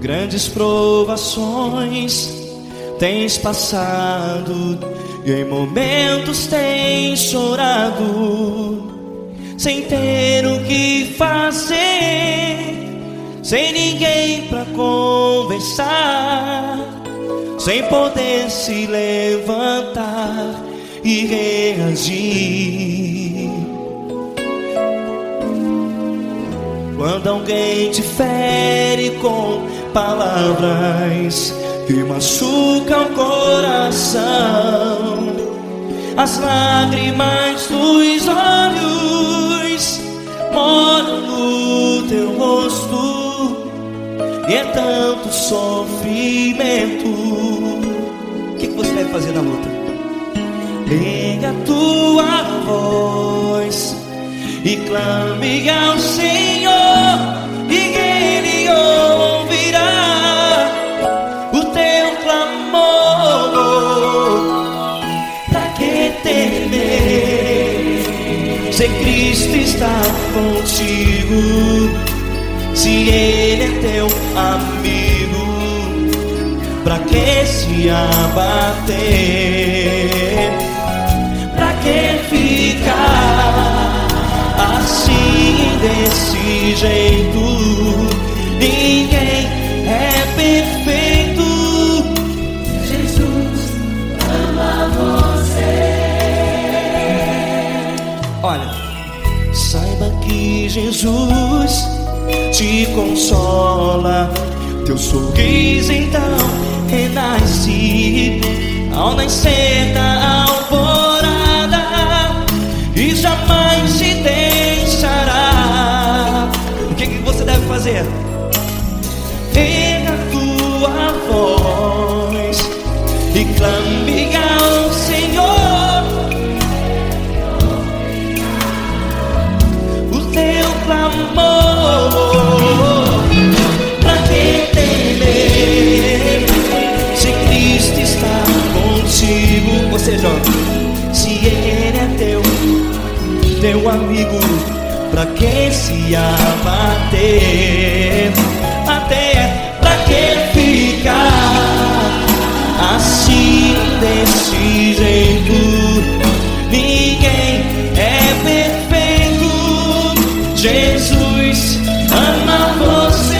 Grandes provações tens passado e em momentos tens chorado, sem ter o que fazer, sem ninguém pra conversar, sem poder se levantar e reagir. Quando alguém te fere com palavras que machucam o coração, as lágrimas dos olhos moram no teu rosto, e é tanto sofrimento. O que você deve fazer na luta? Erga a tua voz e clame ao Senhor, e Ele ouvirá o teu clamor. Pra que temer, se Cristo está contigo, se Ele é teu amigo? Pra que se abater? Pra que ficar assim, desse jeito? Ninguém é perfeito. Jesus ama você. Olha, saiba que Jesus te consola, teu sorriso então renasce ao nascer da alvorada, e jamais te deixará. O que você deve fazer? Erga a tua voz e clame ao Senhor, o teu clamor. Pra que temer, se Cristo está contigo? Ou seja, se Ele é teu amigo, pra que se abater? Até pra que ficar assim, desse jeito? Ninguém é perfeito. Jesus ama você.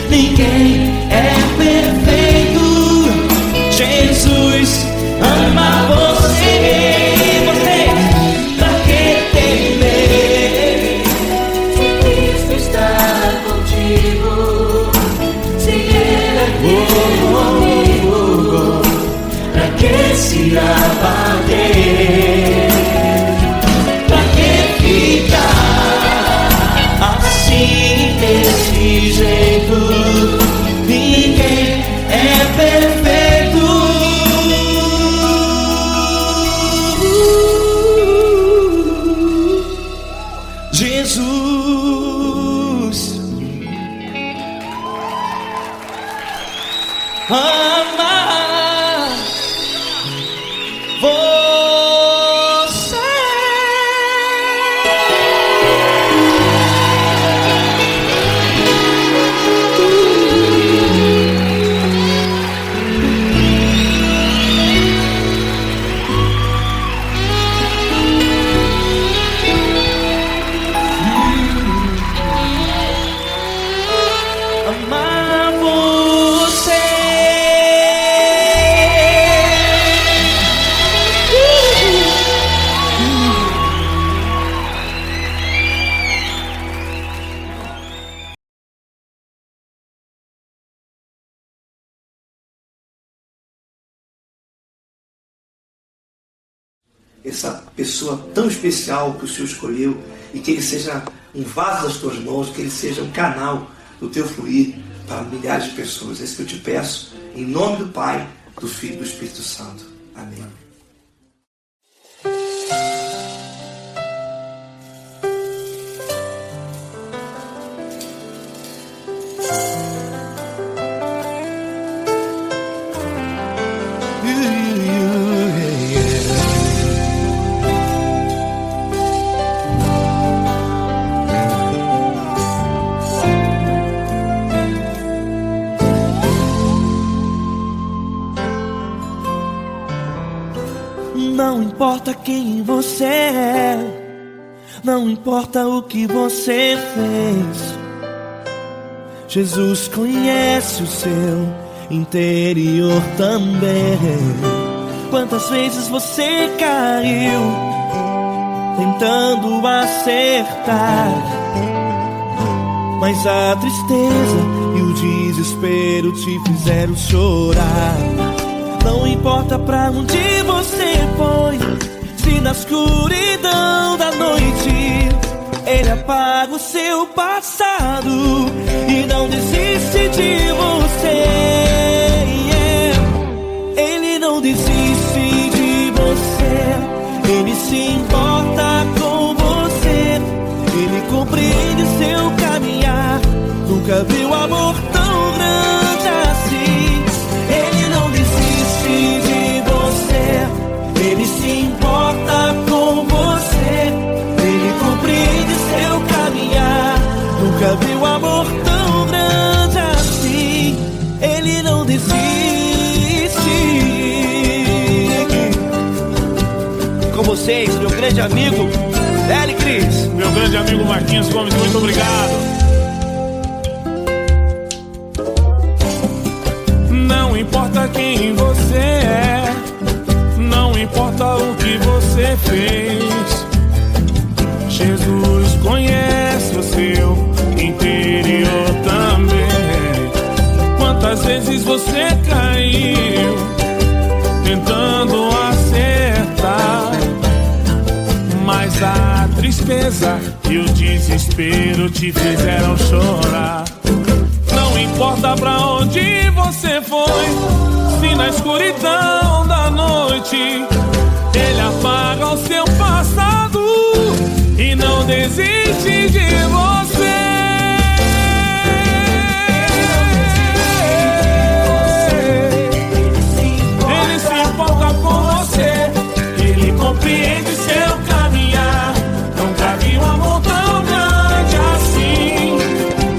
Ninguém é perfeito. Jesus ama você. Pra que temer, se Cristo está contigo, se Ele é teu amigo? pra que se abater? Pra que ficar assim, desse jeito? Ninguém é perfeito. Jesus ama você. Amar essa pessoa tão especial que o Senhor escolheu, e que ele seja um vaso das tuas mãos, que ele seja um canal do teu fluir para milhares de pessoas. É isso que eu te peço, em nome do Pai, do Filho e do Espírito Santo. Amém. Não importa quem você é, não importa o que você fez, Jesus conhece o seu interior também. Quantas vezes você caiu tentando acertar, mas a tristeza e o desespero te fizeram chorar. Não importa pra onde você foi, se na escuridão da noite Ele apaga o seu passado e não desiste de você. Ele não desiste de você, Ele se importa com você, Ele compreende seu caminhar. Nunca viu amor tão grande assim. Ele não desiste de você, Ele se importa com você, Ele compreende seu caminhar. Nunca viu amor tão grande assim. Ele não desiste. Com vocês, meu grande amigo L. Cris. Meu grande amigo Marquinhos Gomes, muito obrigado. Não importa quem você é, não importa o que você fez, Jesus conhece o seu interior também. Quantas vezes você caiu tentando acertar, mas a tristeza e o desespero te fizeram chorar. Não importa pra onde você foi, se na escuridão da noite Ele apaga o seu passado e não desiste de você. Ele se importa com você, Ele compreende seu caminhar. Nunca vi um amor tão grande assim.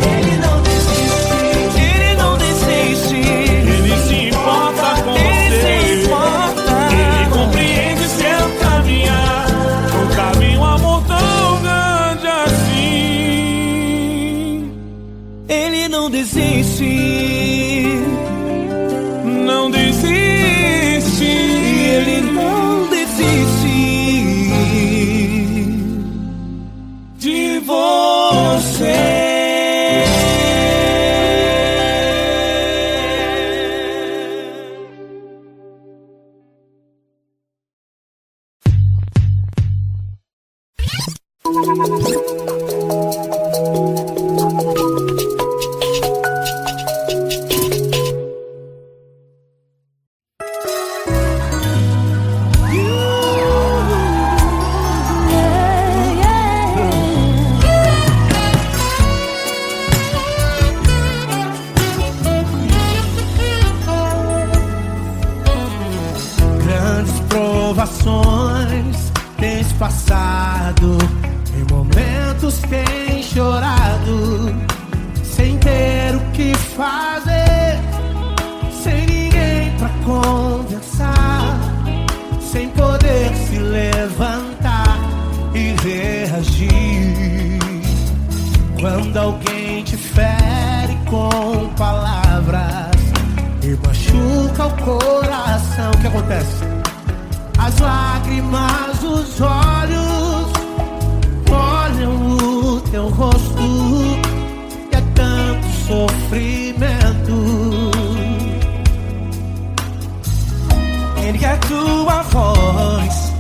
Ele não desiste, Ele não desiste. Ele se importa com Ele você, se importa. Ele compreende seu caminhar. Nunca vi um amor tão grande assim. Ele não desiste, Não desiste. Ele não desiste De você. Grandes provações tens passado, em momentos tens chorado, sem ter o que fazer, sem ninguém pra conversar, sem poder se levantar e reagir. Quando alguém te fere com palavras e machuca o coração, o que acontece? As lágrimas dos olhos molham o teu rosto, e é tanto sofrimento. Ele é tua voz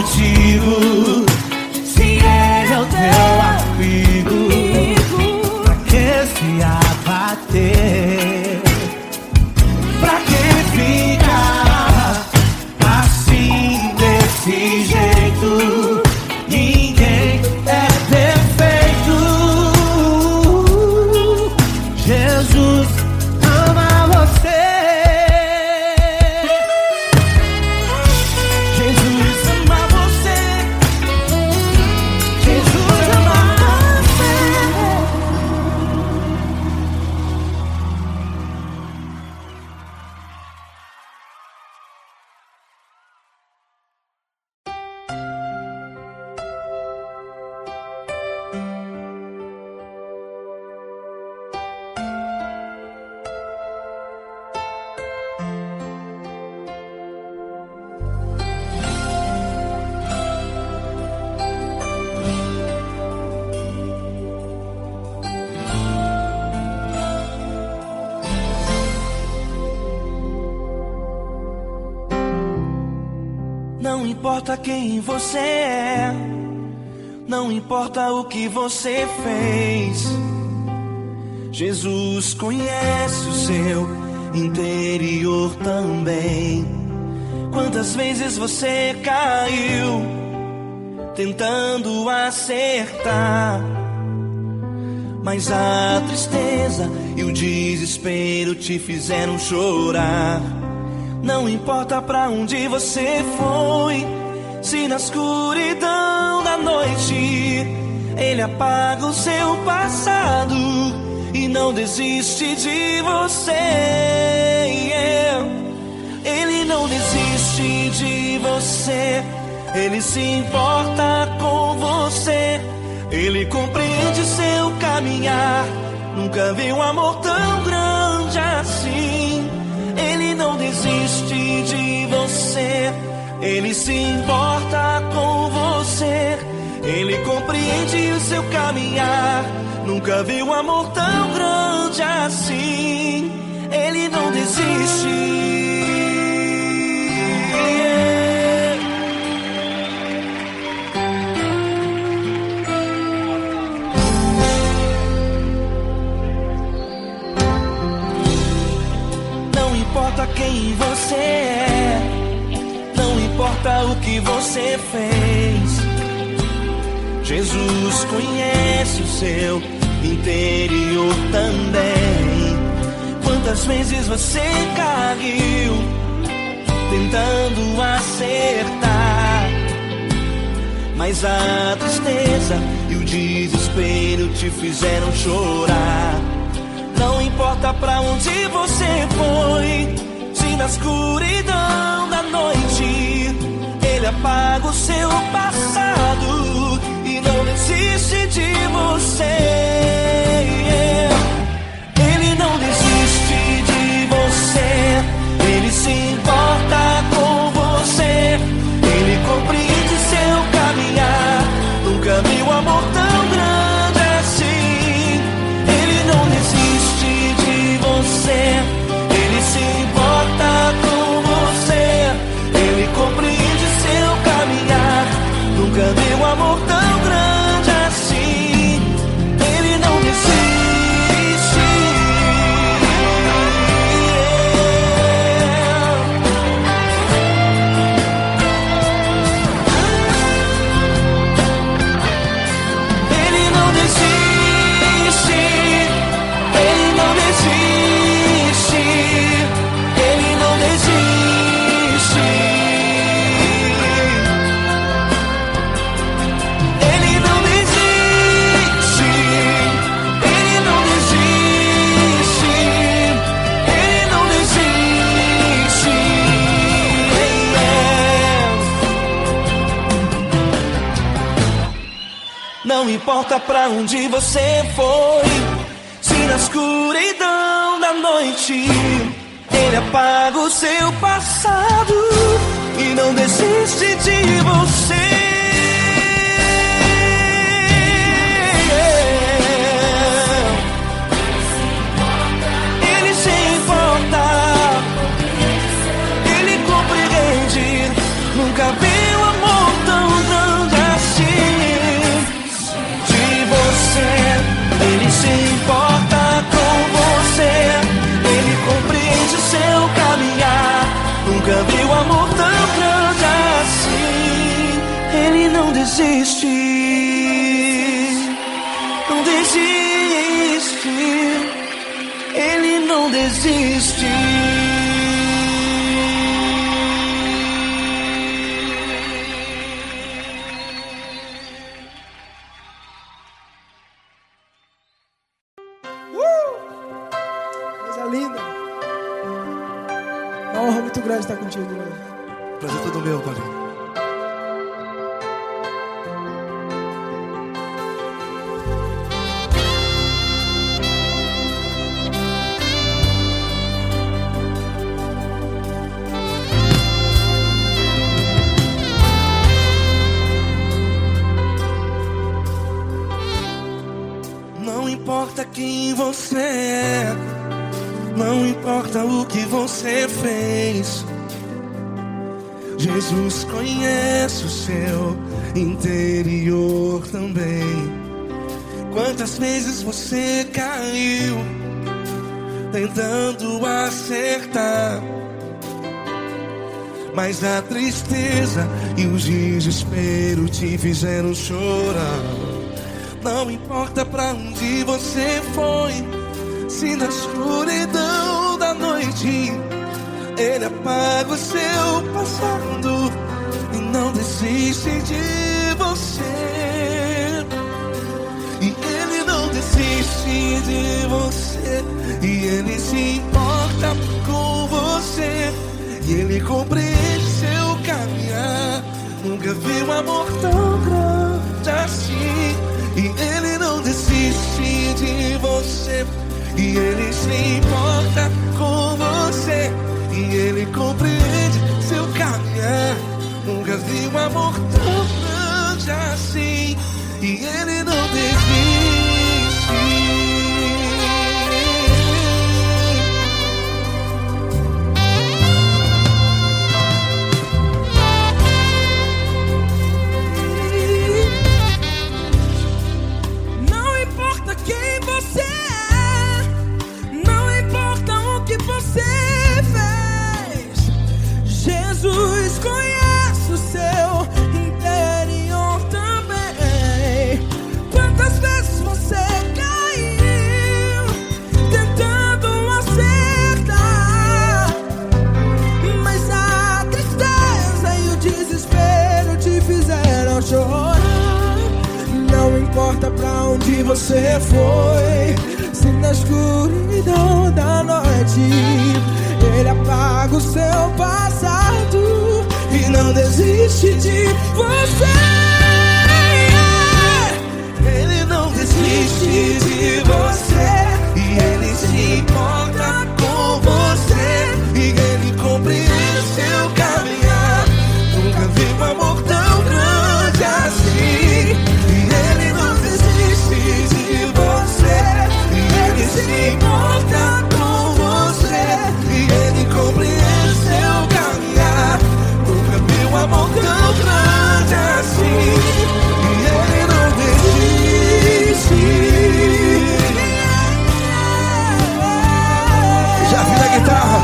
contigo. Se Ele é o teu amigo, pra que se abater? Pra que ficar assim, desse jeito? Ninguém é perfeito. Jesus ama você. Jesus ama você. Jesus ama você. Não importa quem você é, não importa o que você fez, Jesus conhece o seu interior também. Quantas vezes você caiu tentando acertar, mas a tristeza e o desespero te fizeram chorar. Não importa pra onde você foi, se na escuridão da noite Ele apaga o seu passado e não desiste de você. Ele não desiste de você, Ele se importa com você. Ele compreende seu caminhar, nunca vi um amor tão grande assim. Ele não desiste de você, Ele se importa com você. Ele compreende o seu caminhar, nunca vi um amor tão grande assim. Ele não desiste. Não importa quem você é, não importa o que você fez, Jesus conhece o seu interior também. Quantas vezes você caiu tentando acertar, mas a tristeza e o desespero te fizeram chorar. Não importa pra onde você foi, se na escuridão da noite Ele apaga o seu passado e não desiste de você. Ele não desiste de você, Ele se importa com você. Ele compreende seu caminhar, nunca vi um amor tão grande assim. Ele não desiste de você, Ele se importa com você. Ele compreende seu caminhar, nunca vi um amor tão grande assim. Ele não desiste. Ele não desiste. Ele não desiste. Ele não desiste. Ele não desiste. Ele não desiste. Ele não desiste. Não importa pra onde você foi, se na escuridão da noite Ele apaga o seu passado e não desiste de você. Ele se importa, Ele compreende, nunca vi um amor tão desiste, não desiste, Ele não desiste. Coisa linda. Uma honra muito grande estar contigo, mano. Prazer todo meu, Paulinho. Não importa quem você é, não importa o que você fez, Jesus conhece o seu interior também. Quantas vezes você caiu tentando acertar, mas a tristeza e o desespero te fizeram chorar. Não importa pra onde você foi, se na escuridão da noite Ele apaga o seu passado e não desiste de você. E Ele não desiste de você, e Ele se importa com você, e Ele compreende seu caminhar. Nunca vi um amor tão grande assim. E Ele não desiste de você, e Ele se importa com você, e Ele compreende seu caminhar. Nunca vi um amor tão grande assim. E Ele não desiste. Quem você é, não importa o que você fez, Jesus conhece o seu interior também. Quantas vezes você caiu tentando acertar, mas a tristeza e o desespero te fizeram chorar. Não importa pra onde você foi, se na escuridão da noite Ele apaga o seu passado e não desiste de você. Ele não desiste de você, e Ele se importa com você, e Ele compreende seu caminhar. Nunca vi um amor tão grande assim. Ele não desiste de você, e Ele se importa com você, e Ele compreende seu caminhar. Nunca vi um amor tão grande assim. E Ele não desiste. Já vi na guitarra.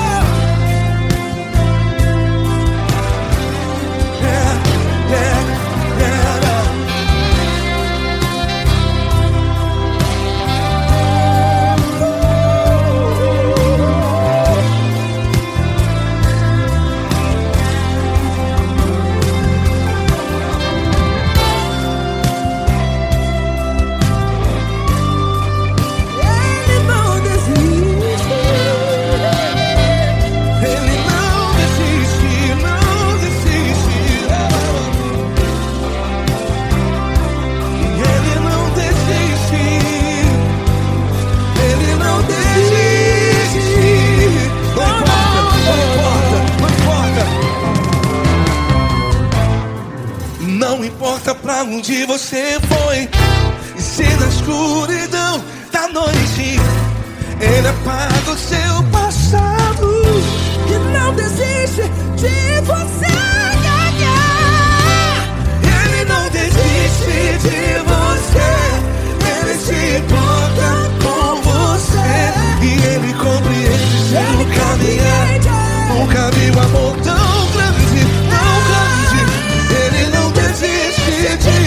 Não importa pra onde você foi, e se na escuridão da noite Ele apaga o seu passado E não desiste de você. Ele não desiste de você, Ele se importa com você, e Ele compreende seu caminhar. Nunca vi um amor tão grande, tão grande. Ele não desiste de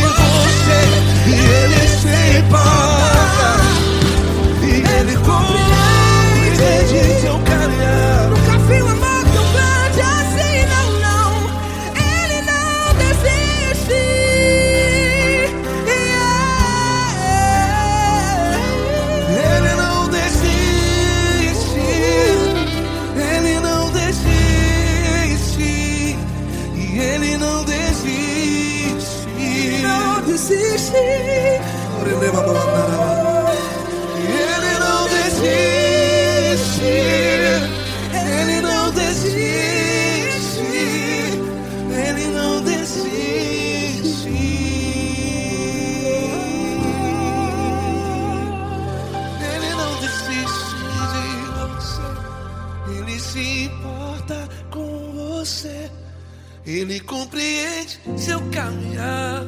Ele compreende seu caminhar.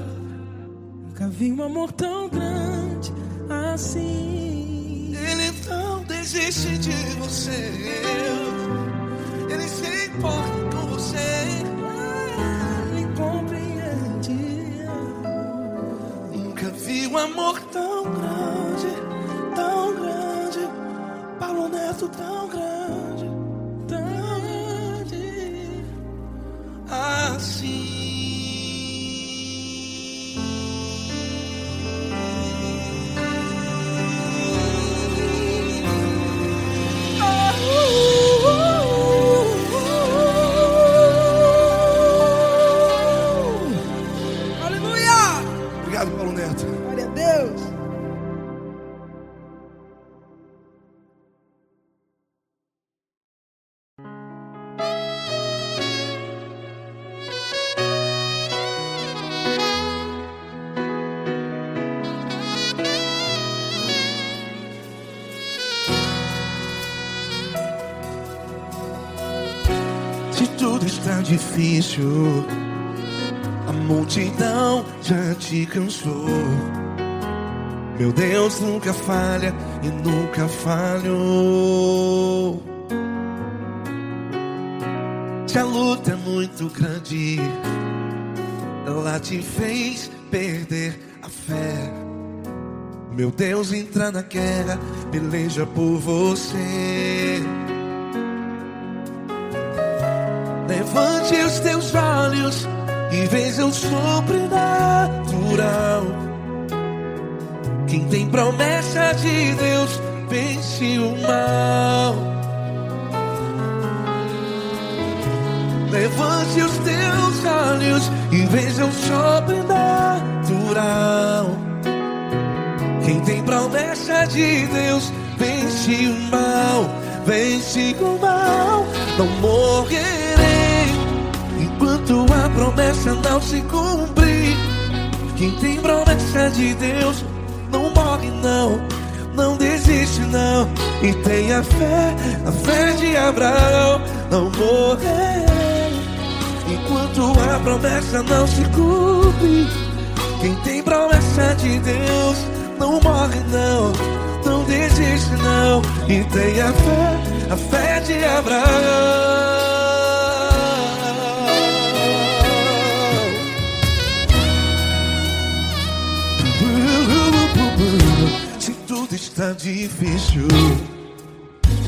Nunca vi um amor tão grande assim. Ele não desiste de você. Ele se importa com você. Ele compreende. Nunca vi um amor tão grande, tão grande. Paulo Neto tão grande, tão grande assim. Aleluia! Obrigado, Paulo Neto. Glória a Deus. Se tudo está difícil, a multidão já te cansou. Meu Deus nunca falha e nunca falhou. Se a luta é muito grande, ela te fez perder a fé. Meu Deus entra na guerra, peleja por você. Levante os teus olhos e veja o sobrenatural. Quem tem promessa de Deus vence o mal. Levante os teus olhos e veja o sobrenatural. Quem tem promessa de Deus vence o mal. Vence o mal. Não morrerei enquanto a promessa não se cumprir. Quem tem promessa de Deus não morre não, não desiste não. E tenha fé, a fé de Abraão. Não morrerei enquanto a promessa não se cumpre. Quem tem promessa de Deus não morre não, não desiste não. E tenha fé, a fé de Abraão. Se tudo está difícil,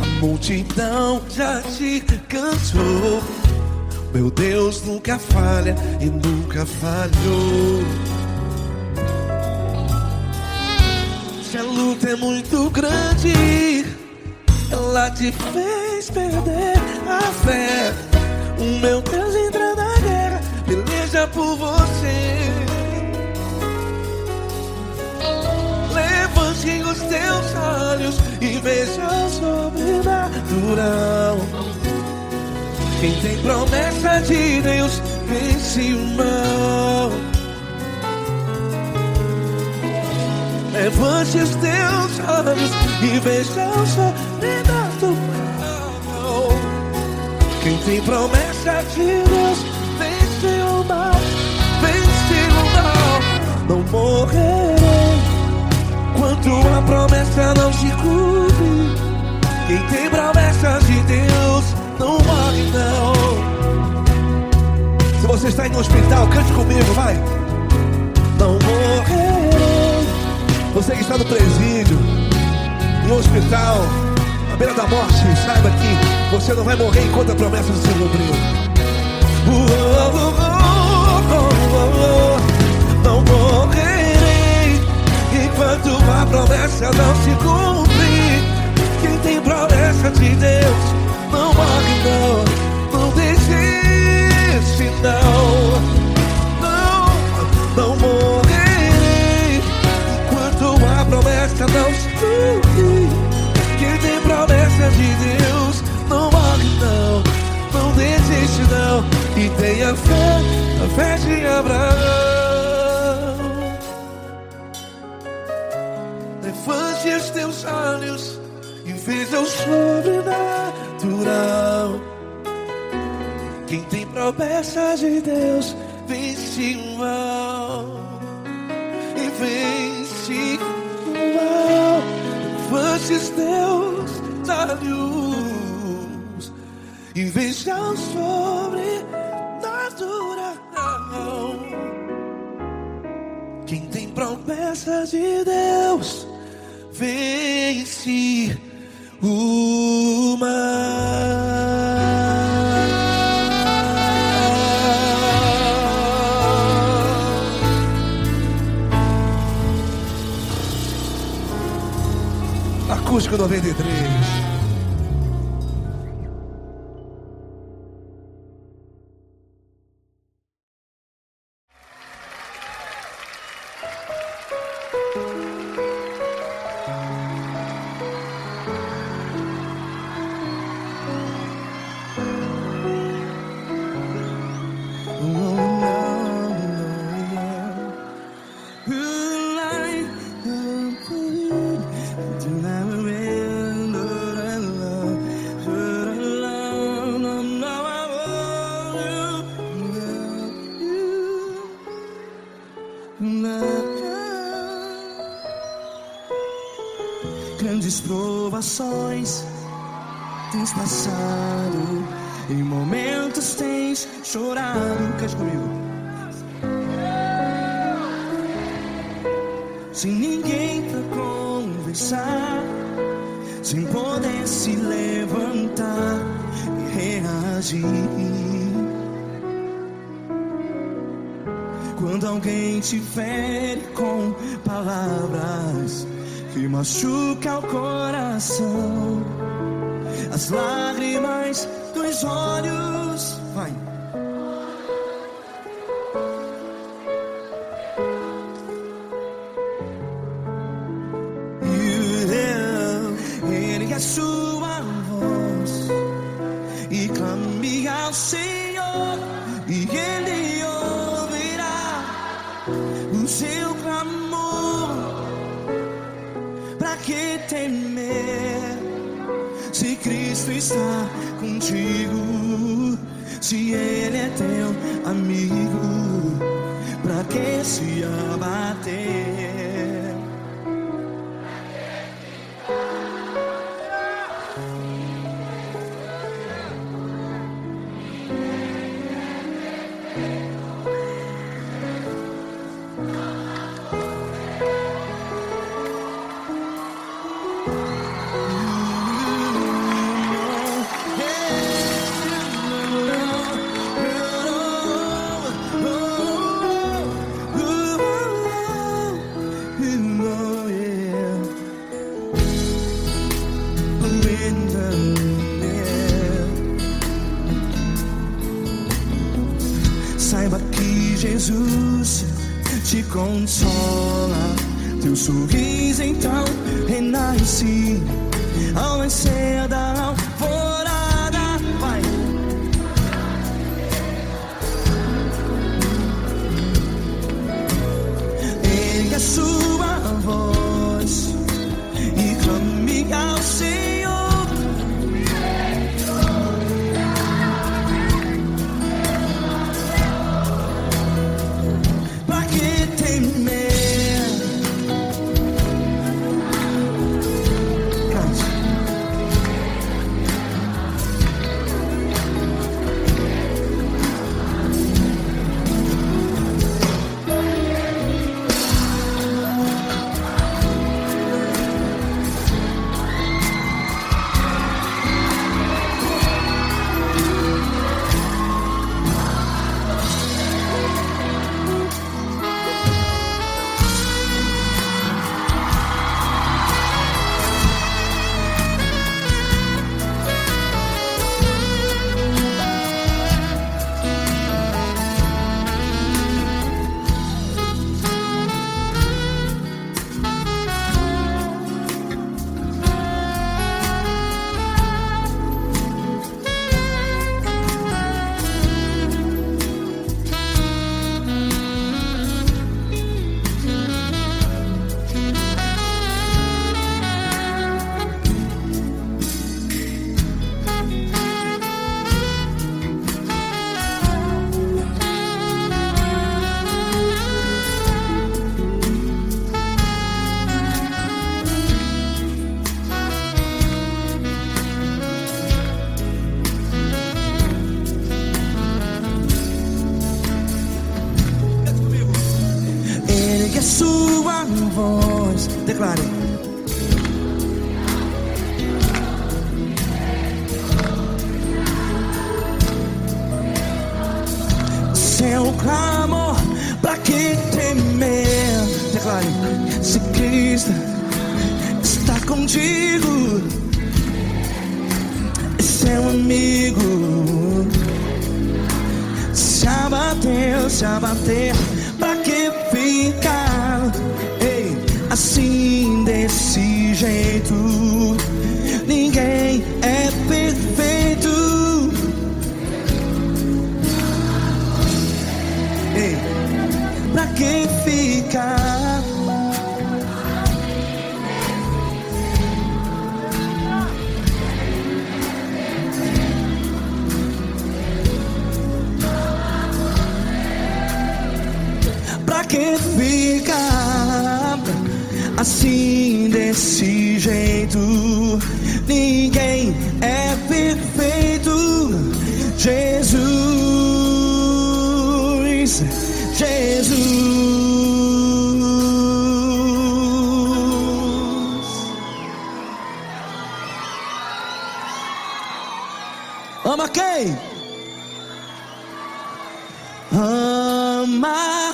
a multidão já te cansou. Meu Deus nunca falha e nunca falhou. Se a luta é muito grande, ela te fez perder a fé. O meu Deus entra na guerra, peleja por você. Levante os teus olhos e veja o sobrenatural. Quem tem promessa de Deus vence o mal. Levante os teus olhos e veja o sobrenatural. Quem tem promessa de Deus vence o mal. Vence o mal. Não morrerei enquanto a promessa não se cumpre. Quem tem promessa de Deus não morre não. Se você está em um hospital, cante comigo, vai. Não morrerei. Você que está no presídio, em um hospital, à beira da morte, saiba que você não vai morrer enquanto a promessa não se cumpriu. Não morrerei enquanto a promessa não se cumprir. Quem tem promessa de Deus não morre não, não desiste não. Não morrerei enquanto a promessa não se cumprir. Quem tem promessa de Deus não morre não, não desiste não. E tenha fé, a fé de Abraão. Levante os teus olhos e veja o sobrenatural. Quem tem promessa promessas de Deus vence o mal. E vence o mal. Antes Deus da luz e veja o sobrenatural. Quem tem promessas de Deus vence o mal. Acústico 93. Grandes provações tens passado, em momentos tens chorado. Cante comigo. Sem ninguém pra conversar, sem poder se levantar e reagir. Quando alguém te fere com palavras que machuca o coração, as lágrimas dos olhos, vai. Ergue a sua voz e clame ao Senhor, e Ele ouvirá o seu clamor. Pra que temer, se Cristo está contigo, se Ele é teu amigo? Pra que se abater? Saiba que Jesus te consola, teu sorriso então renasce ao nascer da alvorada. Vai. Ergue a sua voz e clame ao Senhor. uma voz. Declare. Seu clamor, pra que temer? Declare. Se Cristo está contigo, é seu amigo. Se abater, pra que ficar? Ei, assim desse jeito, ninguém é perfeito. Ei, pra que ficar? Pra que ficar assim desse jeito? Ninguém é perfeito. Jesus, ama quem? Ama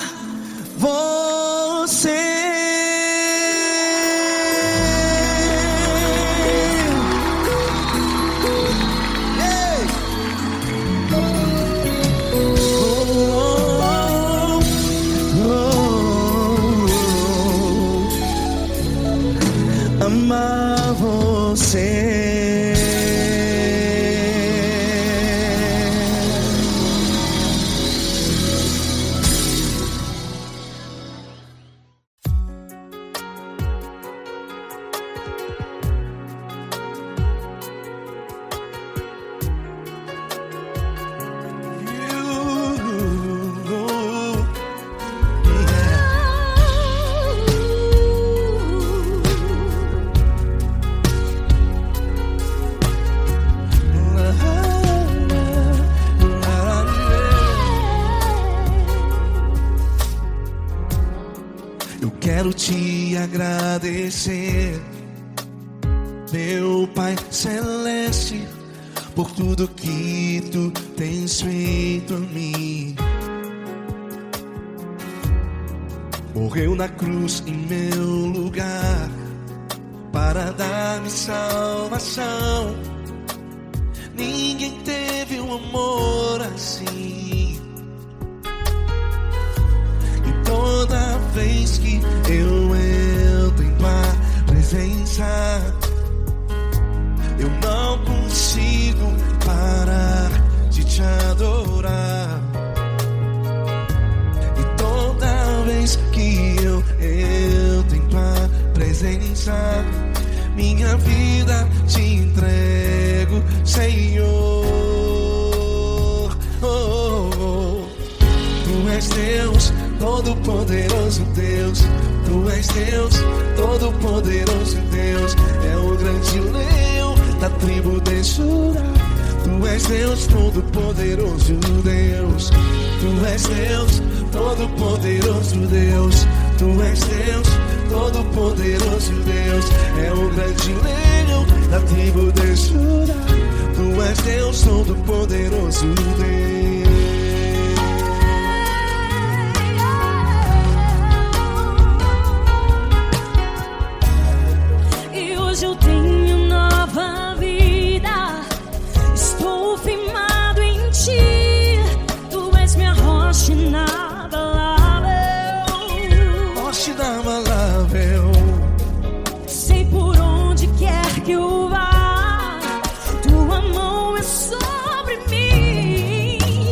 você. Ei. Ama você. Quero te agradecer, meu Pai Celeste, por tudo que tu tens feito a mim. Morreu na cruz em meu lugar para dar-me salvação. Ninguém teve um amor assim. E toda vez que eu entro em tua presença, eu não consigo parar de te adorar. E toda vez que eu entro em tua presença, minha vida te entrego, Senhor. Tu és Deus, Todo-Poderoso Deus. Tu és Deus, Todo-Poderoso Deus. É o grande leão da tribo de Judá. Tu és Deus, Todo-Poderoso Deus. Tu és Deus, Todo-Poderoso Deus. Tu és Deus, Todo-Poderoso Deus. É o grande leão da tribo de Judá. Tu és Deus, Todo-Poderoso Deus. Eu tenho nova vida, estou firmado em ti. Tu és minha rocha inabalável, Rocha inabalável. sei por onde quer que eu vá, tua mão é sobre mim.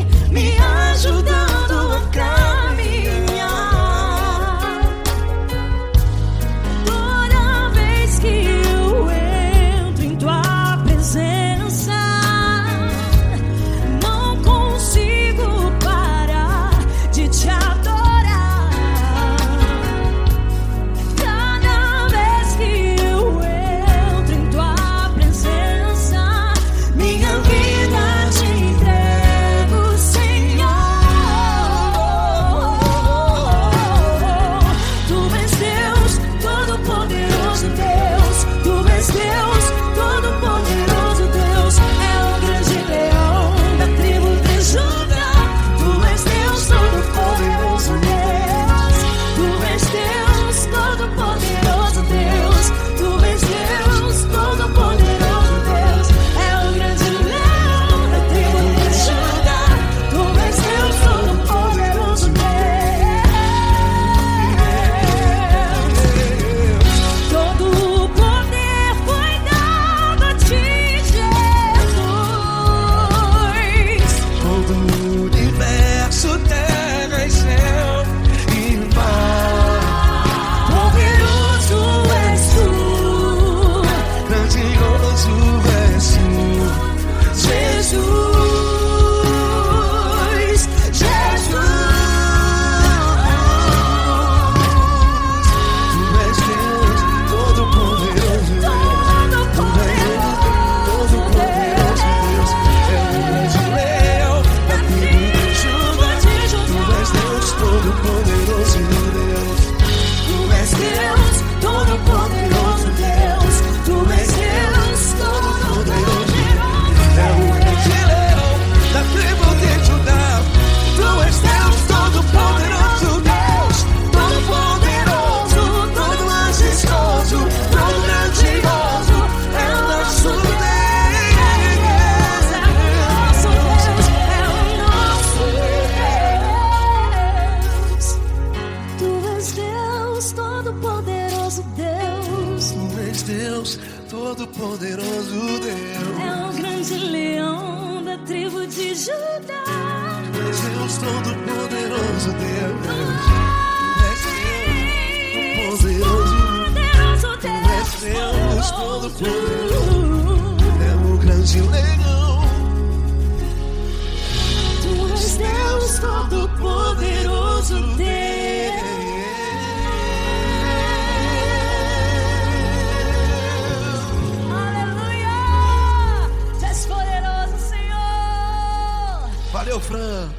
É o grande leão da tribo de Judá. Deus Todo-Poderoso, Deus. Poderoso Deus Deus. Todo-Poderoso. É o grande leão. Tu és Deus Todo-Poderoso, Deus. Aleluia! Tu és poderoso, Senhor. Valeu, Fran.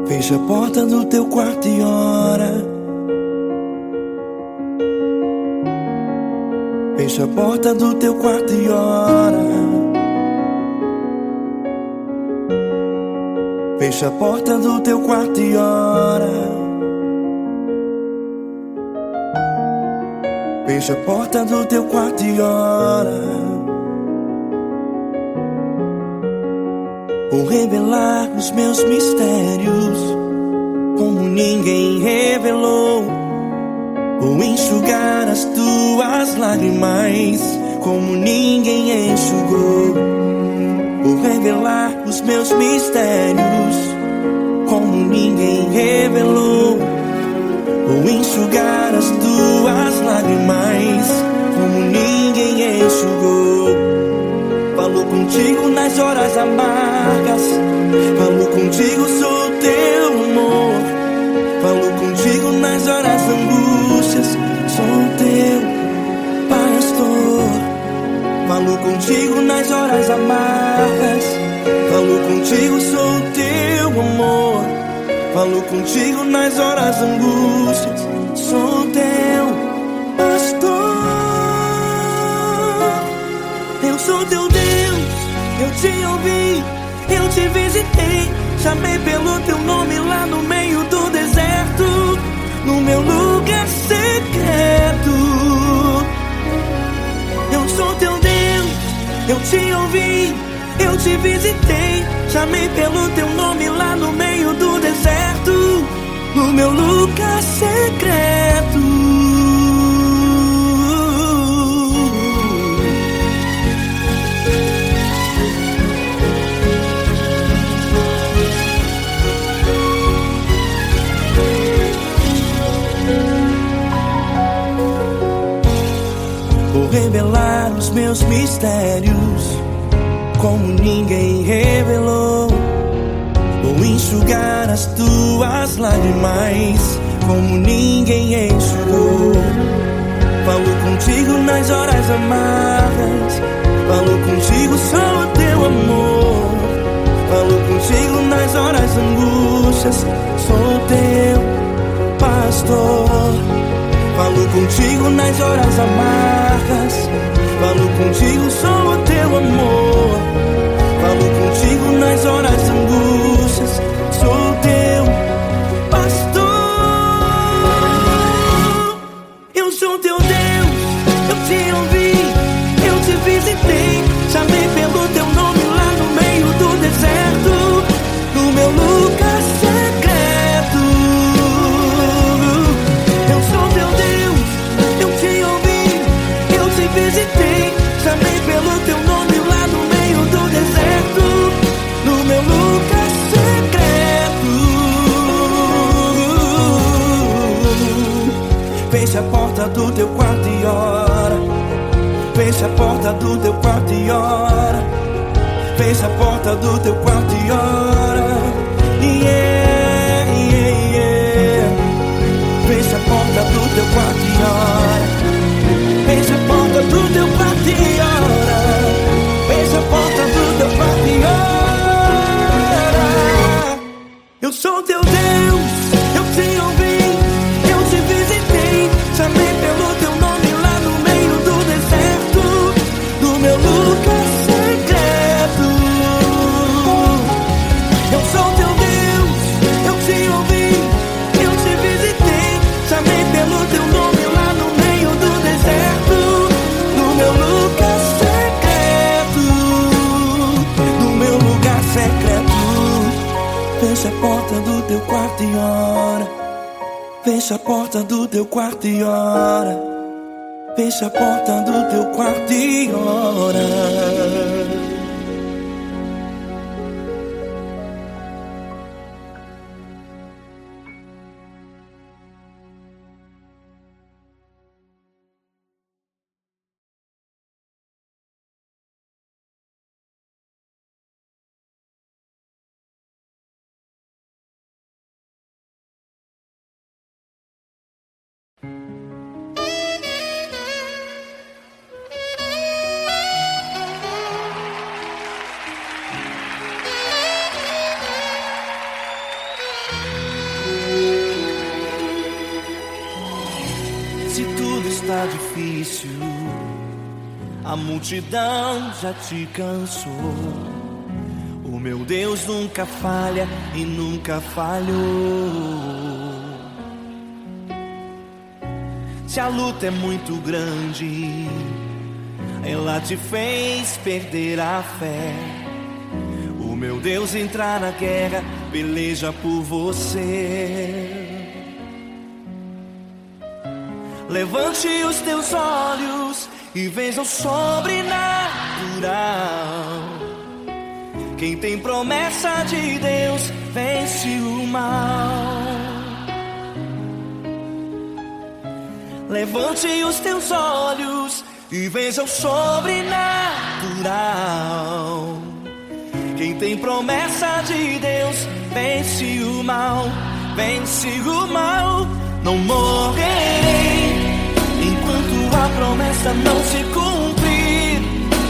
Fecha a porta do teu quarto e ora. Fecha a porta do teu quarto e ora. Fecha a porta do teu quarto e ora. Fecha a porta do teu quarto e ora. Vou revelar os meus mistérios como ninguém revelou. Vou enxugar as tuas lágrimas como ninguém enxugou. Vou revelar os meus mistérios como ninguém revelou. Vou enxugar as tuas lágrimas como ninguém enxugou. Falo contigo nas horas amargas. Falo contigo, sou teu amor. Falo contigo nas horas angústias. Sou teu pastor. Falo contigo nas horas amargas. Falo contigo, sou teu amor. Falo contigo nas horas angústias. Sou teu pastor. Eu sou teu Deus, eu te ouvi, eu te visitei. Chamei pelo teu nome lá no meio do deserto, no meu lugar secreto. Eu sou teu Deus, eu te ouvi, eu te visitei. Chamei pelo teu nome lá no meio do deserto, no meu lugar secreto. Vou revelar os meus mistérios como ninguém revelou. Vou enxugar as tuas lágrimas como ninguém enxugou. Falo contigo nas horas amargas. Falo contigo, sou o teu amor. Falo contigo nas horas angústias. Sou teu pastor. Falo contigo nas horas amargas. Falo contigo, sou o teu amor. Falo contigo nas horas angústias. Sou teu pastor. Eu sou teu Deus, eu te ouvi, eu te visitei. Chamei pelo teu nome lá no meio do deserto, no meu lugar secreto. Eu sou teu Deus, eu te ouvi, eu te visitei. Chamei pelo teu nome lá no meio do deserto, no meu lugar secreto. Fecha a porta do teu quarto e ora. Fecha a porta do teu quarto e ora. Fecha a porta do teu quarto e ora. Yeah, yeah, yeah. Fecha a porta do teu quarto e ora. Fecha a porta do teu quarto e ora. Fecha a porta do teu quarto e ora. Eu sou teu Deus, eu te ouvi, eu te visitei. Chamei pelo teu nome lá no meio do deserto, do meu meu lugar secreto. Eu sou teu Deus, eu te ouvi, eu te visitei, chamei pelo teu nome lá no meio do deserto. No meu lugar secreto, no meu lugar secreto. Fecha a porta do teu quarto e ora. Fecha a porta do teu quarto e ora. Fecha a porta do teu quarto e ora. Se tudo está difícil, a multidão já te cansou. O meu Deus nunca falha e nunca falhou. Se a luta é muito grande, ela te fez perder a fé. O meu Deus entrar na guerra, peleja por você. Levante os teus olhos e veja o sobrenatural. Quem tem promessa de Deus vence o mal. Levante os teus olhos e veja o sobrenatural. Quem tem promessa de Deus vence o mal, vence o mal. Não morrerei enquanto a promessa não se cumprir.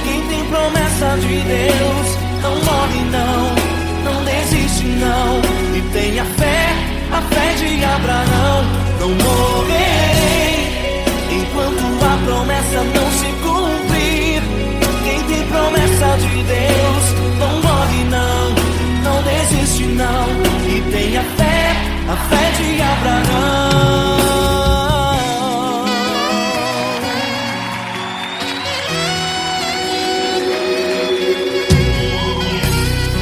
Quem tem promessa de Deus não morre não, não desiste não. E tenha fé, a fé de Abraão. Não morrerei enquanto a promessa não se cumprir. Quem tem promessa de Deus não morre não, não desiste não. E tenha fé, a fé de Abraão.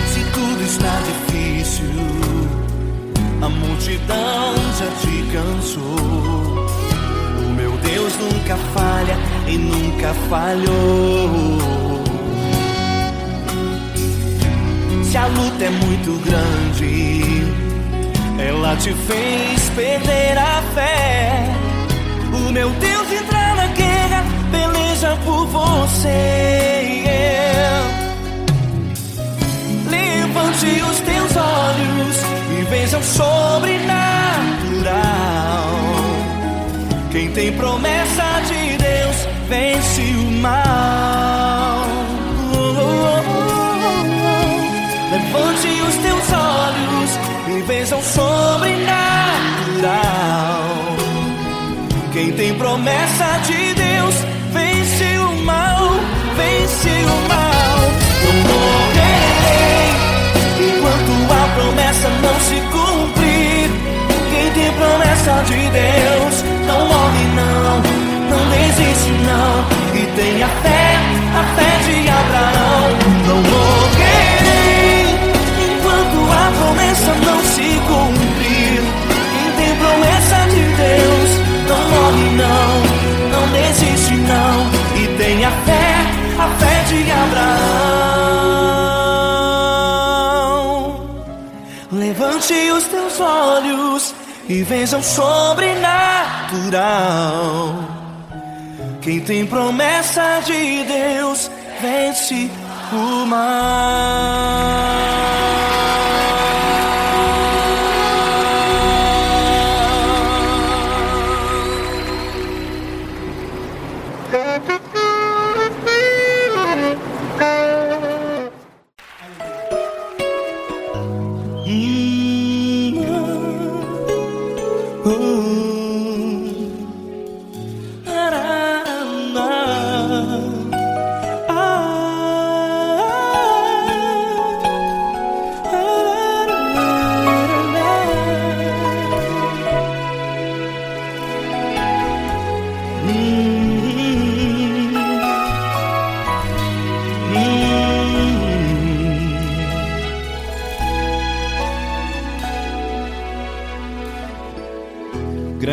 Se tudo está difícil, a multidão já te cansou. O meu Deus nunca falha e nunca falhou. Se a luta é muito grande, ela te fez perder a fé. O meu Deus entrar na guerra, peleja por você. Levante os teus olhos e veja o sobrenatural. Quem tem promessa de Deus vence o mal. Levante os teus olhos e veja o sobrenatural. Quem tem promessa de Deus vence o mal, vence o mal. Não morrerei enquanto a promessa não se cumprir. Quem tem promessa de Deus não morre não, não desiste não. E tenha fé, a fé de Abraão. Não morrerei enquanto a promessa não se cumprir. Quem tem promessa de Deus não morre não, não desiste não. E tenha fé, a fé de Abraão. Levante os teus olhos e veja o sobrenatural. Quem tem promessa de Deus vence o mal.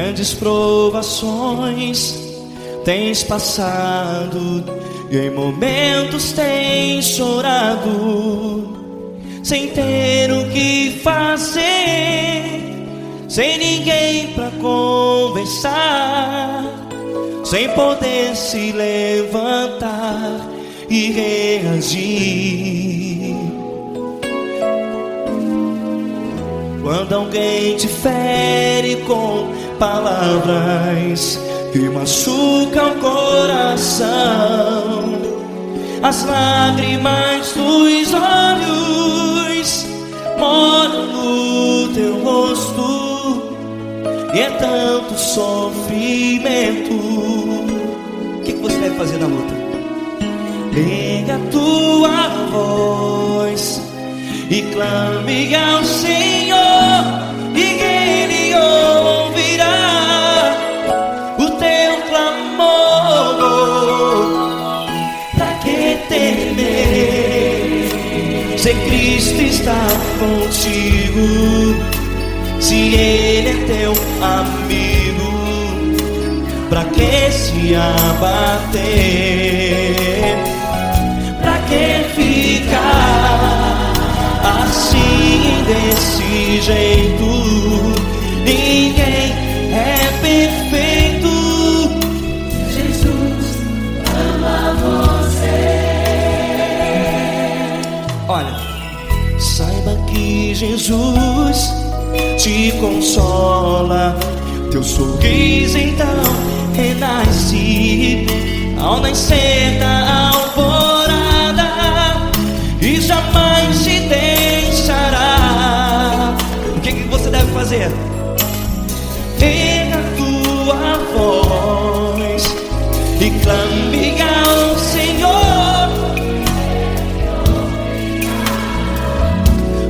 grandes provações tens passado, e em momentos tens chorado, sem ter o que fazer, sem ninguém pra conversar, sem poder se levantar e reagir. Quando alguém te fere com palavras que machucam o coração, as lágrimas dos olhos moram no teu rosto, e é tanto sofrimento. O que você deve fazer na luta? Erga a tua voz e clame ao Senhor, e Ele ouvirá o teu clamor. Pra que temer, se Cristo está contigo, se Ele é teu amigo? Pra que se abater? Pra que ficar assim, desse jeito? Ninguém é perfeito. Jesus ama você. Olha, saiba que Jesus te consola, teu sorriso então renasce ao nascer da alvorada, e jamais te deixará. O que você deve fazer? Erga a tua voz e clame ao Senhor,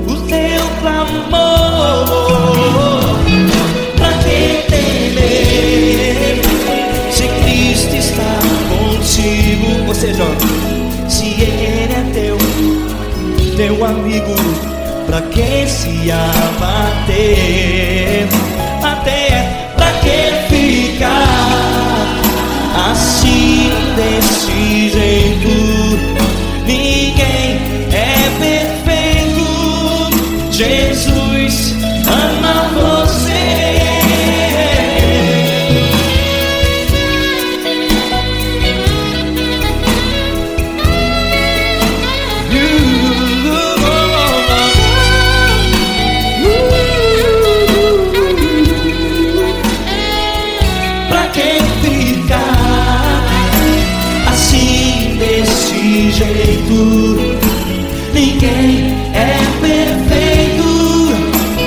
o teu clamor. Pra que temer, se Cristo está contigo? Ou seja, se Ele é teu amigo, pra que se abater? Até pra que ficar assim, desse jeito? Ninguém é perfeito. Jesus ama você. Pra que ficar assim, desse jeito? Ninguém é perfeito.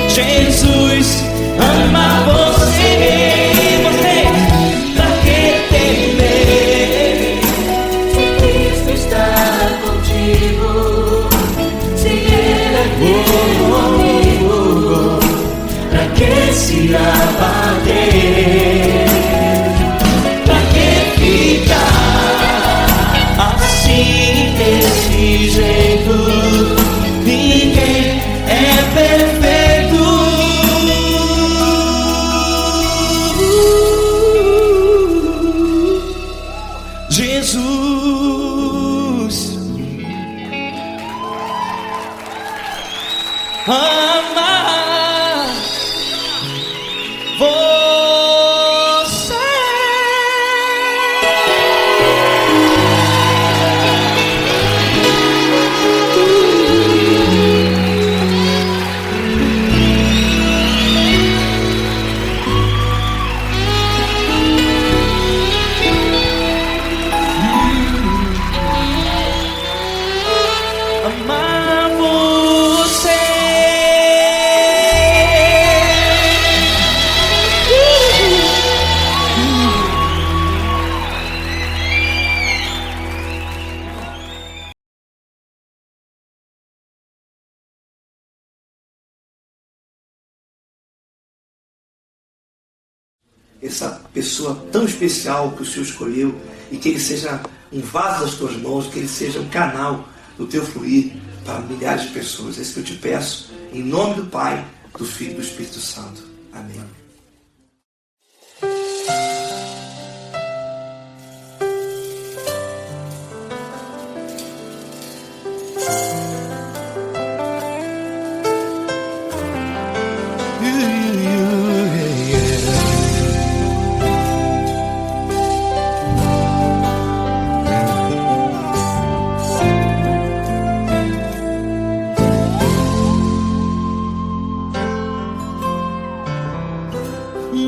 Jesus ama você. Você, pra que temer, Se Cristo está contigo, se Ele é teu amigo, pra que se abater? Pra que ficar assim, desse jeito? Ninguém é perfeito. Jesus ama você. Amar você. Essa pessoa tão especial que o Senhor escolheu, e que Ele seja um vaso das tuas mãos, que Ele seja um canal do teu fluir para milhares de pessoas. É isso que eu te peço, em nome do Pai, do Filho e do Espírito Santo. Amém.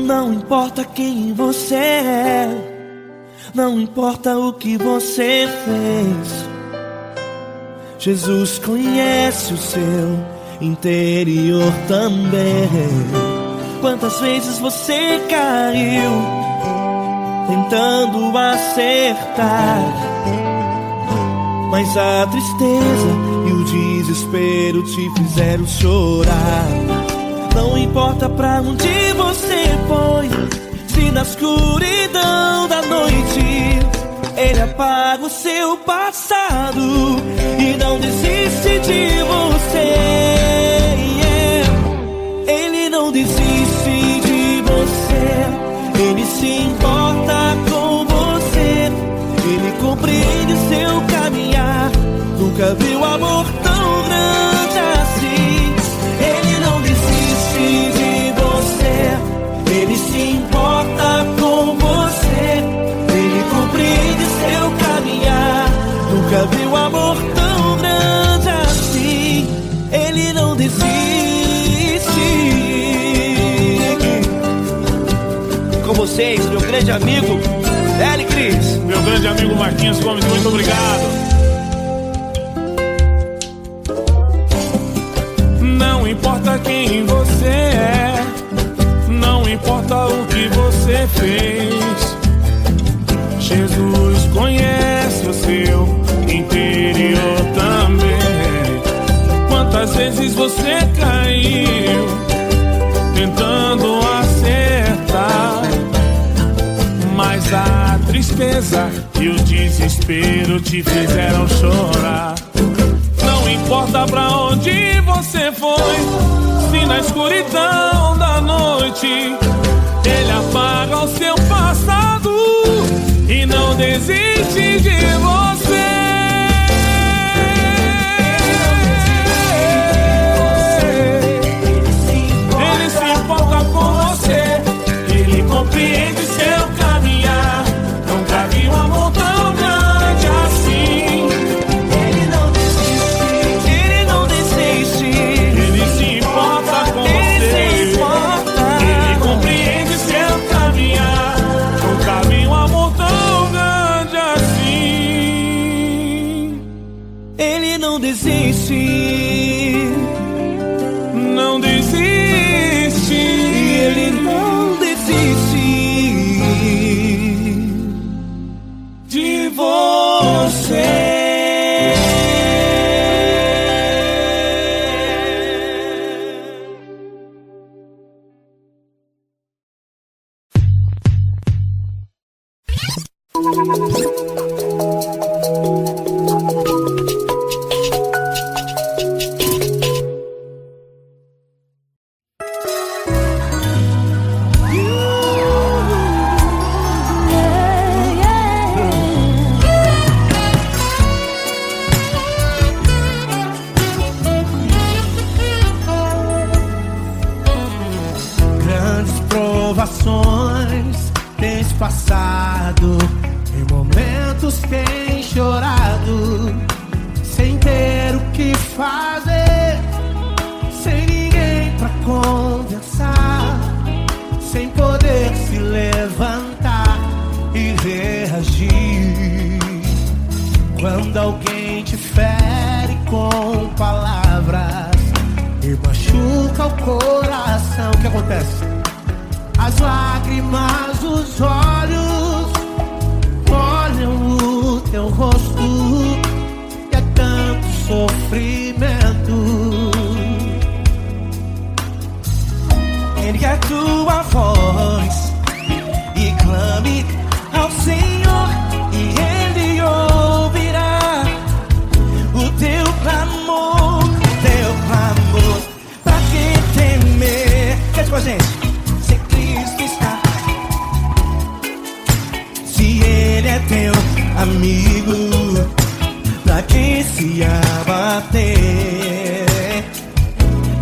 Não importa quem você é, não importa o que você fez, Jesus conhece o seu interior também. Quantas vezes você caiu tentando acertar, mas a tristeza e o desespero te fizeram chorar. Não importa pra onde você foi, se na escuridão da noite Ele apaga o seu passado e não desiste de você. Ele não desiste de você, Ele se importa com você, Ele compreende seu caminhar. Nunca viu amor tão grande assim. Ele não desiste de você, Ele se importa com você, Ele compreende seu caminhar. Nunca viu amor tão grande assim. Ele não desiste. Com vocês, meu grande amigo L. Cris. Meu grande amigo Marquinhos Gomes, muito obrigado. Não importa quem você é, não importa o que você fez, Jesus conhece o seu interior também. Quantas vezes você caiu tentando acertar, mas a tristeza e o desespero te fizeram chorar. Não importa pra onde você foi, se na escuridão da noite Ele apaga o seu passado e não desiste de você. Ele se importa com você, Ele compreende seu caminhar. Nunca vi um amor tão grande assim. Ele não desiste, Ele não desiste. Ele se importa com Ele você, se importa. Ele compreende seu caminhar. Nunca vi um amor tão grande assim. Ele não desiste. Não desiste. Ele não desiste De você. Grandes provações tens passado, em momentos tens chorado, sem ter o que fazer, sem ninguém pra conversar, sem poder se levantar e reagir. Quando alguém te fere com palavras e machuca o coração, o que acontece? As lágrimas dos olhos molham o teu rosto e é tanto sofrimento. Ergue a tua voz e clame ao Senhor e Ele ouvirá o teu clamor, pra que temer? Cante com a gente. Se Cristo está, se Ele é teu amigo, se abater.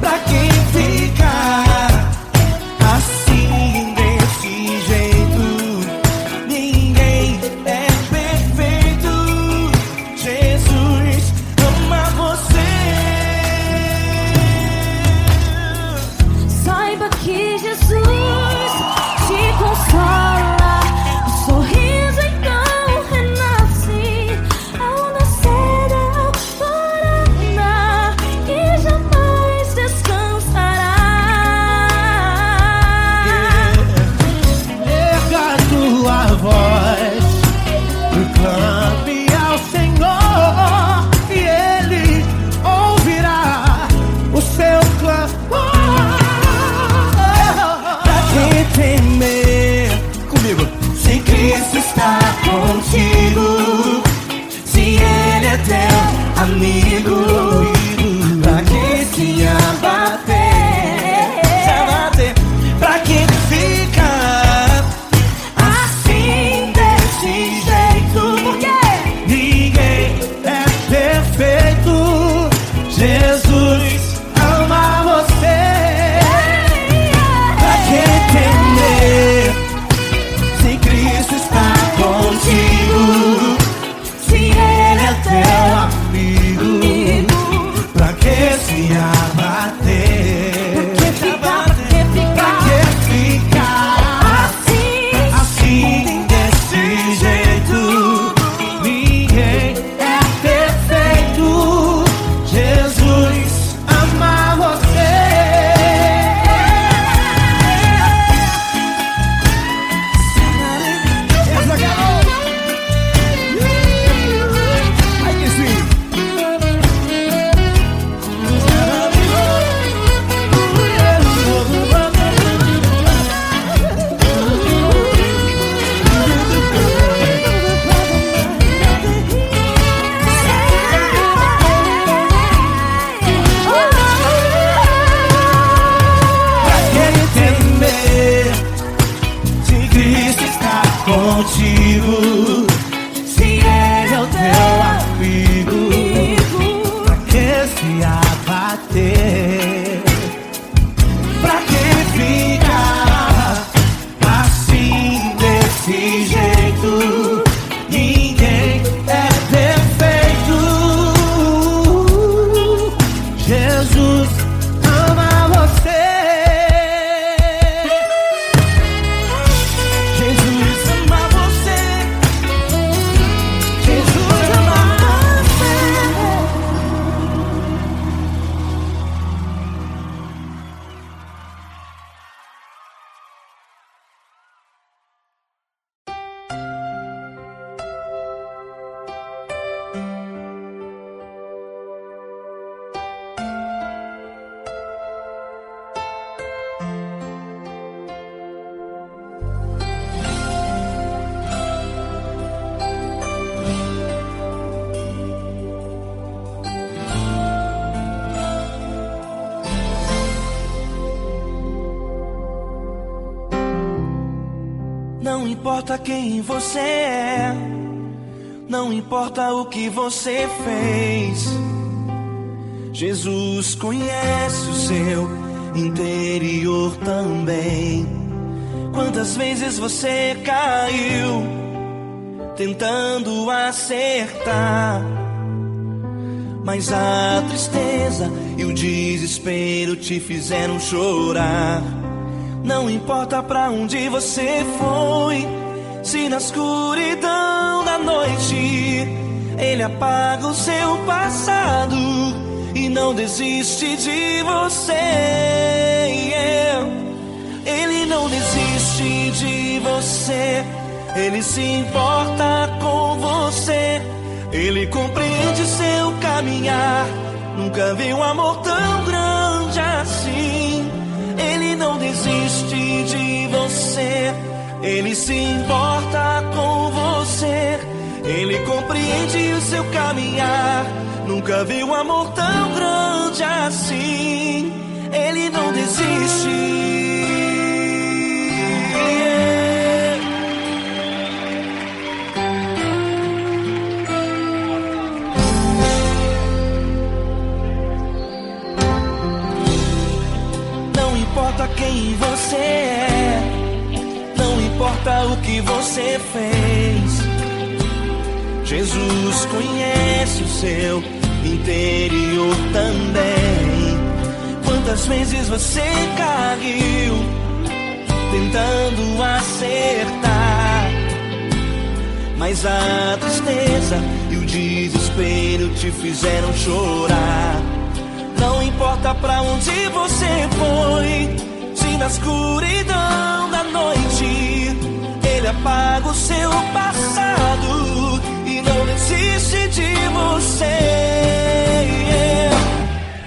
Pra quem ficar assim desse jeito? Ninguém é perfeito. Jesus ama você. Saiba que Jesus te consola. O sorriso então renasce ao nascer da alvorada e jamais descansará. Erga tua voz, proclame ao Senhor e Ele ouvirá o seu clamor. Pra que temer? Comigo. Se Cristo está contigo, se Ele é teu amigo, pra que se abater? Se abater. Pra que ficar assim desse jeito? Porque ninguém é perfeito. Jesus ama você. Pra que temer? Se Cristo está contigo, se Ele é teu amigo, pra que se abater? Pra que ficar assim desse jeito? Ninguém é perfeito. Jesus ama você. Ai que sim. Pra que temer? Se Cristo está contigo, se Ele é o teu amigo, pra que se abater? Pra que ficar assim desse jeito? Ninguém é perfeito. Jesus ama você. Jesus ama você. Jesus ama você. Não importa quem você é, não importa o que você fez, Jesus conhece o seu interior também. Quantas vezes você caiu tentando acertar, mas a tristeza e o desespero te fizeram chorar. Não importa pra onde você foi, se na escuridão da noite Ele apaga o seu passado e não desiste de você. Ele não desiste de você, Ele se importa com você. Ele compreende seu caminhar, nunca vi um amor tão grande assim. Ele não desiste de você, Ele se importa com você. Ele compreende o seu caminhar, nunca vi um amor tão grande assim. Ele não desiste. quem você é, não importa o que você fez. Jesus conhece o seu interior também. Quantas vezes você caiu tentando acertar, mas a tristeza e o desespero te fizeram chorar. Não importa pra onde você foi, se na escuridão da noite Ele apaga o seu passado e não desiste de você.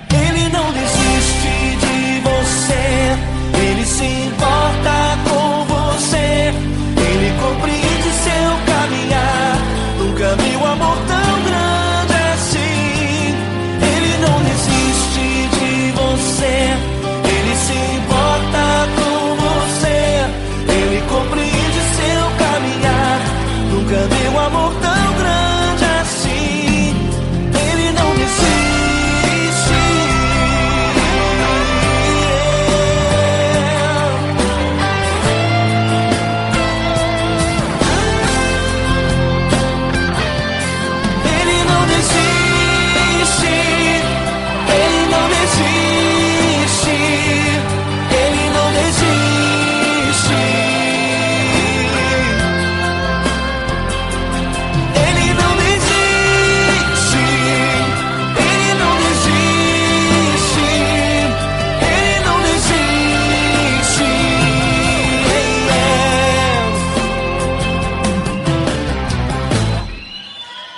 Ele não desiste de você, Ele se importa com você, Ele compreende seu caminhar. Nunca vi um amor tão grande assim. Ele não desiste de você, Ele se importa com você, Ele compreende seu caminhar. Nunca vi um amor tão grande assim. Ele não desiste. Ele não desiste. Ele não desiste. Ele não desiste. Ele não desiste. Ele não desiste. Ele não desiste.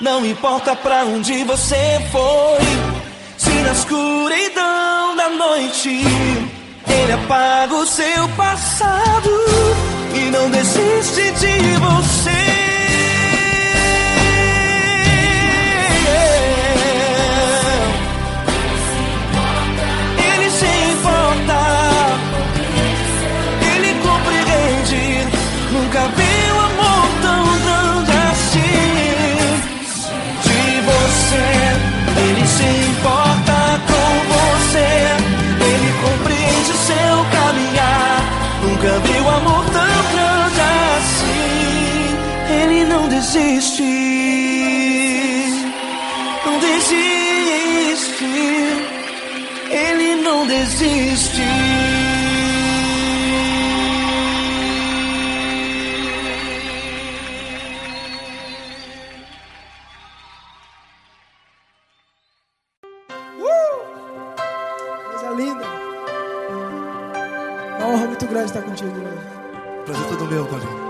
Não importa pra onde você foi, se na escuridão da noite Ele apaga o seu passado e não desiste de você. Ele se importa, Ele compreende. Nunca vi um amor tão grande assim. De você, Ele se importa com você, Ele compreende seu caminhar. Nunca vi um amor tão grande assim. Ele não desiste, não desiste. Ele não desiste. Coisa linda. É uma honra muito grande estar contigo, Deus. Prazer todo meu, Paulinho.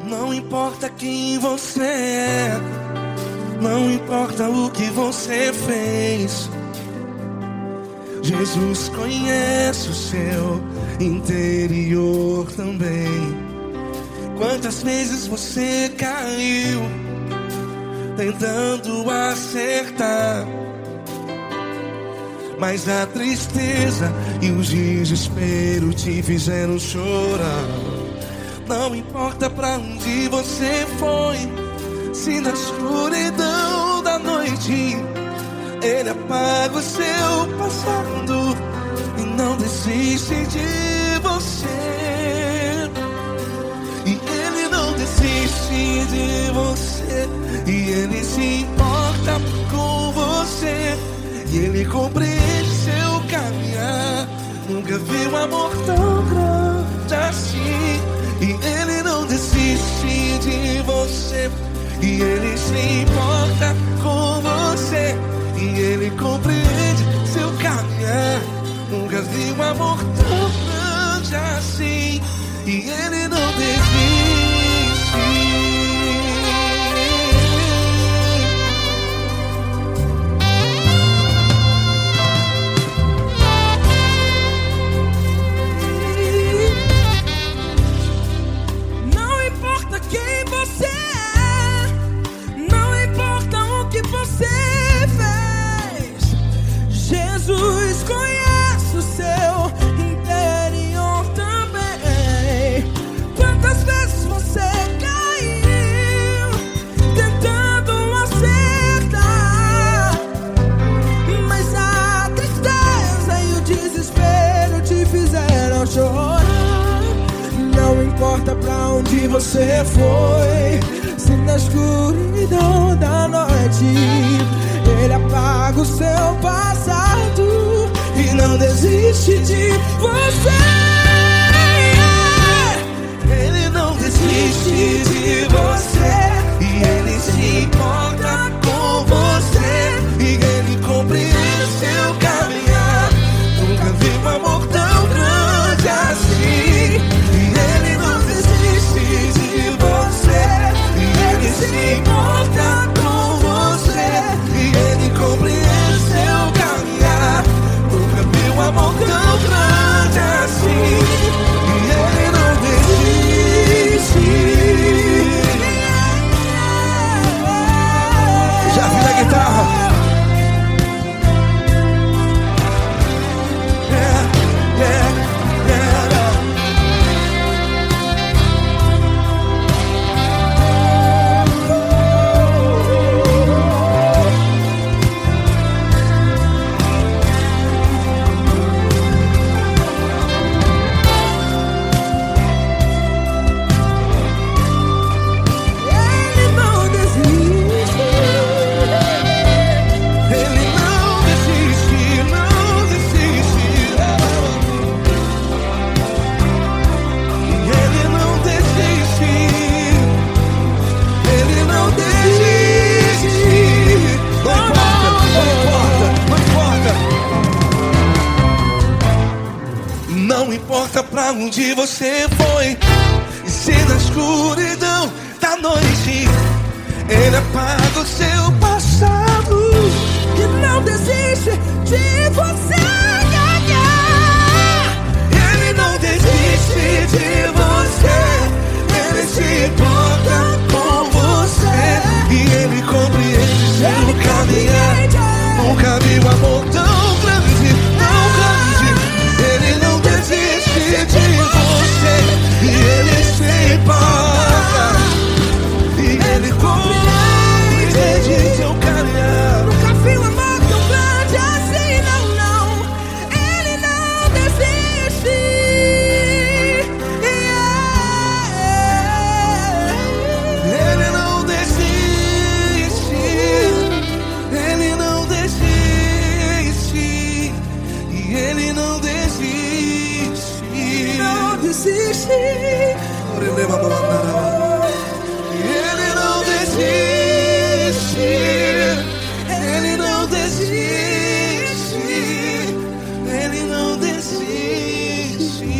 Não importa quem você é, não importa o que você fez. Jesus conhece o seu interior também. Quantas vezes você caiu tentando acertar, mas a tristeza e o desespero te fizeram chorar. Não importa pra onde você foi, se na escuridão da noite Ele apaga o seu passado e não desiste de você. E Ele não desiste de você, e Ele se importa com você, e Ele compreende seu caminhar. Nunca vi um amor tão grande assim. E Ele não desiste de você, e Ele se importa com você, e Ele compreende seu caminhar. Nunca vi um amor tão grande assim. E Ele não desiste. Não importa quem você é, não importa o que você fez. foi. Se na escuridão da noite Ele apaga o seu passado e não desiste de você. Ele não desiste de você, e Ele se importa com você, e Ele compreende o seu caminhar. Nunca vi um amor tão grande assim. E Ele não desiste de você, e Ele se importa com você, e Ele compreende o seu caminhar. Nunca vi um amor tão grande assim. E Ele não desiste. Já vi na guitarra. Não importa pra onde você foi, e se na escuridão da noite Ele apaga o seu passado E não desiste de você. Ele não desiste de você, Ele se importa com você, e Ele compreende seu caminhar. Nunca vi um amor tão grande, tão grande. Ele não desiste de você, e Ele se importa, e Ele compreende seu caminhar. Nunca vi um amor tão grande assim, não, não. Ele não desiste. Ele não desiste, Ele não desiste, e Ele não desiste. Não desiste. Ele não desiste, Ele não desiste, Ele não desiste.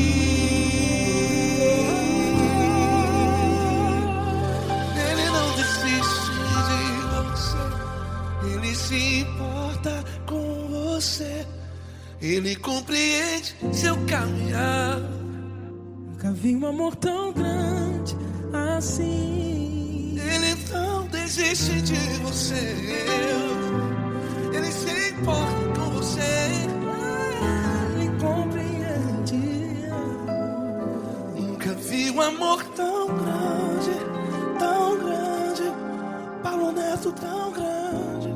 Ele não desiste de você, Ele se importa com você, Ele compreende seu caminhar. Nunca vi um amor tão grande assim. Ele não desiste de você, Ele se importa com você, Ele compreende. Nunca vi um amor tão grande, tão grande. Paulo Neto tão grande,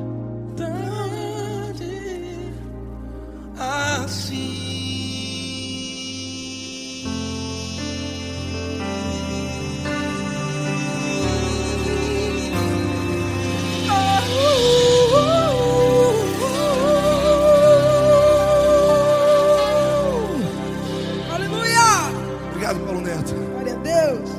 tão grande assim. Aleluia! Obrigado, Paulo Neto. Glória a Deus.